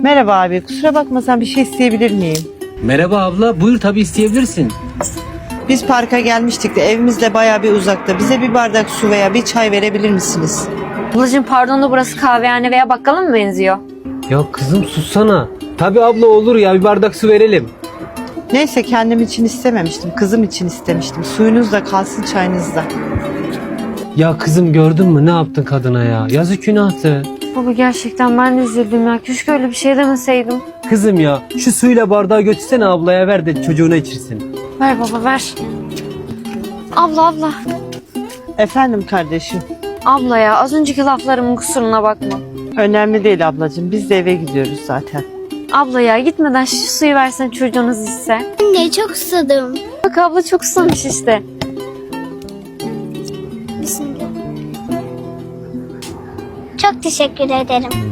Merhaba abi, kusura bakmasan bir şey isteyebilir miyim? Merhaba abla, buyur tabii isteyebilirsin. Biz parka gelmiştik de evimiz de bayağı bir uzakta. Bize bir bardak su veya bir çay verebilir misiniz? Ablacığım pardon da burası kahvehane veya bakkala mı benziyor? Ya kızım sussana. Tabii abla olur ya, bir bardak su verelim. Neyse kendim için istememiştim, kızım için istemiştim. Suyunuz da kalsın çayınızda. Ya kızım gördün mü ne yaptın kadına ya? Yazık günahtı. Baba gerçekten ben de üzüldüm ya. Keşke öyle bir şey demeseydim. Kızım ya şu suyla bardağı götürsene ablaya, ver de çocuğuna içirsin. Ver baba ver. Abla. Efendim kardeşim. Abla ya az önceki laflarımın kusuruna bakma. Önemli değil ablacığım, biz de eve gidiyoruz zaten. Abla ya gitmeden şu suyu versen çocuğunuz içse. Anne çok susadım. Bak abla çok susamış işte. Çok teşekkür ederim.